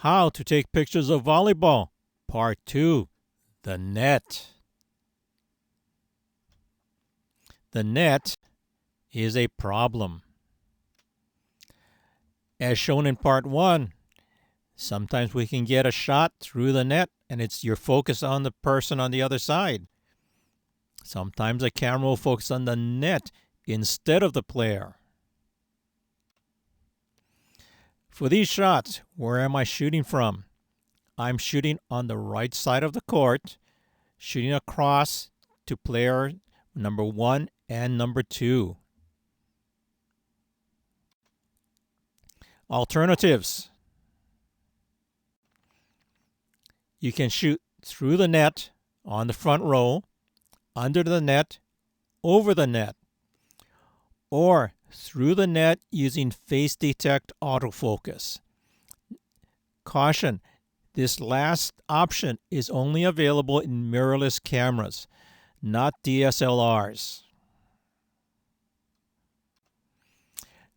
How to take pictures of volleyball, Part 2, the net. The net is a problem. As shown in Part 1, sometimes we can get a shot through the net and it's your focus on the person on the other side. Sometimes the camera will focus on the net instead of the player. For these shots, where am I shooting from? I'm shooting on the right side of the court, shooting across to player number 1 and number 2. Alternatives. You can shoot through the net on the front row, under the net, over the net, or through the net using face detect autofocus. Caution, this last option is only available in mirrorless cameras, not DSLRs.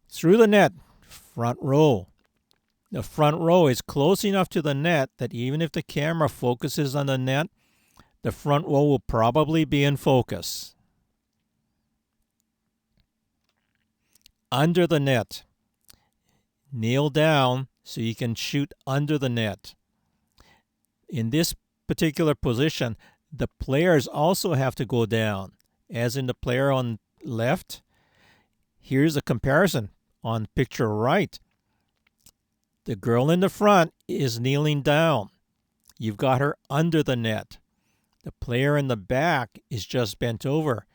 Through the net, front row. The front row is close enough to the net that even if the camera focuses on the net, the front row will probably be in focus. Under the net. Kneel down so you can shoot under the net. In this particular position, the players also have to go down. As in the player on left, here's a comparison on picture right. The girl in the front is kneeling down. You've got her under the net. The player in the back is just bent over.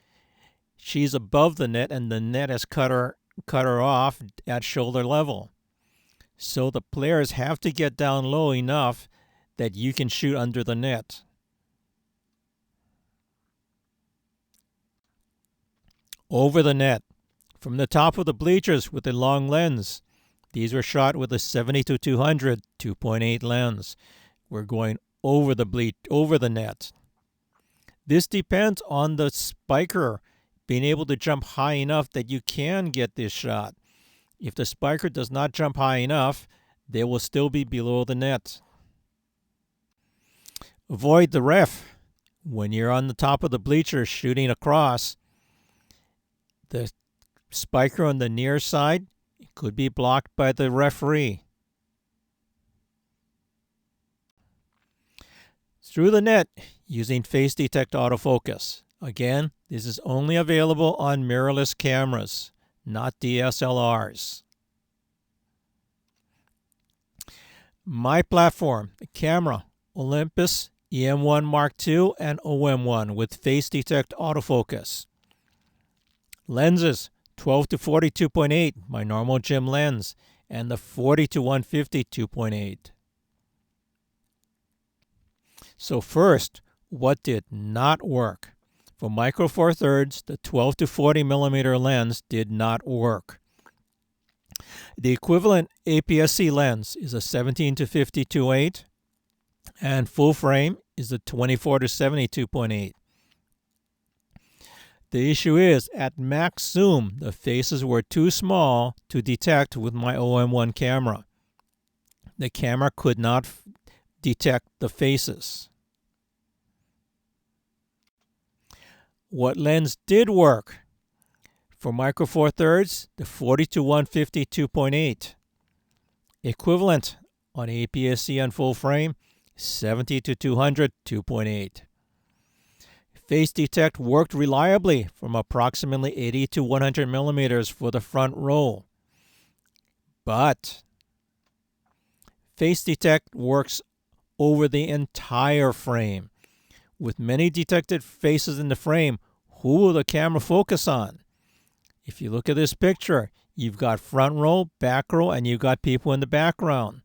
She's above the net and the net has cut her off at shoulder level. So the players have to get down low enough that you can shoot under the net. Over the net. From the top of the bleachers with a long lens. These were shot with a 70-200 2.8 lens. We're going over the net. This depends on the spiker being able to jump high enough that you can get this shot. If the spiker does not jump high enough, they will still be below the net. Avoid the ref. When you're on the top of the bleachers shooting across, the spiker on the near side could be blocked by the referee. Through the net using face detect autofocus. Again, this is only available on mirrorless cameras, not DSLRs. My platform, the camera, Olympus EM1 Mark II and OM1 with face detect autofocus. Lenses, 12-40 2.8, my normal gym lens, and the 40-150 2.8. So first, what did not work? For Micro Four Thirds, the 12-40 millimeter lens did not work. The equivalent APS-C lens is a 17-50 2.8, and full frame is the 24-70 2.8. The issue is, at max zoom, the faces were too small to detect with my OM1 camera. The camera could not detect the faces. What lens did work? For Micro Four Thirds, the 40-150 2.8. Equivalent on APS-C and full frame, 70-200 2.8. Face detect worked reliably from approximately 80-100 millimeters for the front row. But face detect works over the entire frame. With many detected faces in the frame, who will the camera focus on? If you look at this picture, you've got front row, back row, and you've got people in the background.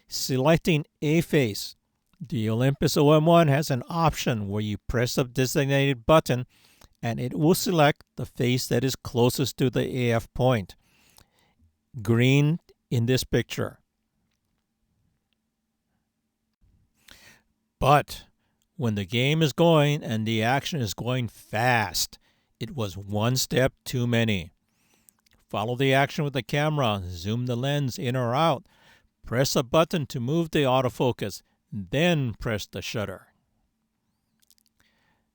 Selecting a face. The Olympus OM1 has an option where you press a designated button and it will select the face that is closest to the AF point. Green in this picture. But when the game is going and the action is going fast, it was one step too many. follow the action with the camera, zoom the lens in or out, press a button to move the autofocus, then press the shutter.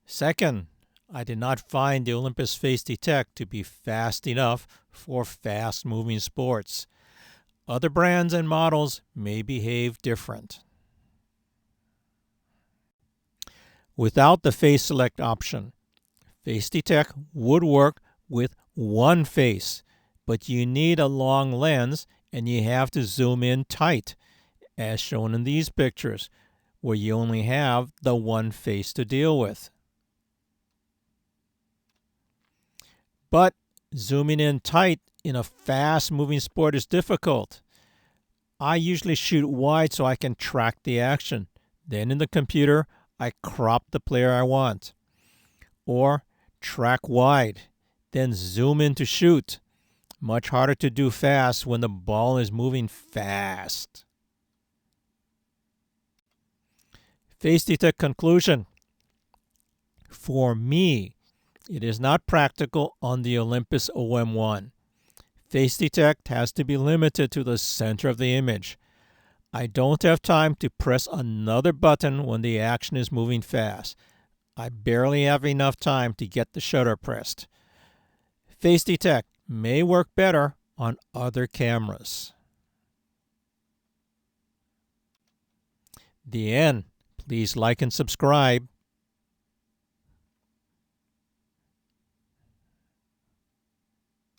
Second, I did not find the Olympus Face Detect to be fast enough for fast-moving sports. Other brands and models may behave different. Without the face select option, Face Detect would work with one face, but you need a long lens and you have to zoom in tight, as shown in these pictures, where you only have the one face to deal with. But zooming in tight in a fast-moving sport is difficult. I usually shoot wide so I can track the action. Then in the computer, I crop the player I want. Or track wide, then zoom in to shoot. Much harder to do fast when the ball is moving fast. Face Detect conclusion. For me, it is not practical on the Olympus OM1. Face Detect has to be limited to the center of the image. I don't have time to press another button when the action is moving fast. I barely have enough time to get the shutter pressed. Face Detect may work better on other cameras. The end. Please like and subscribe.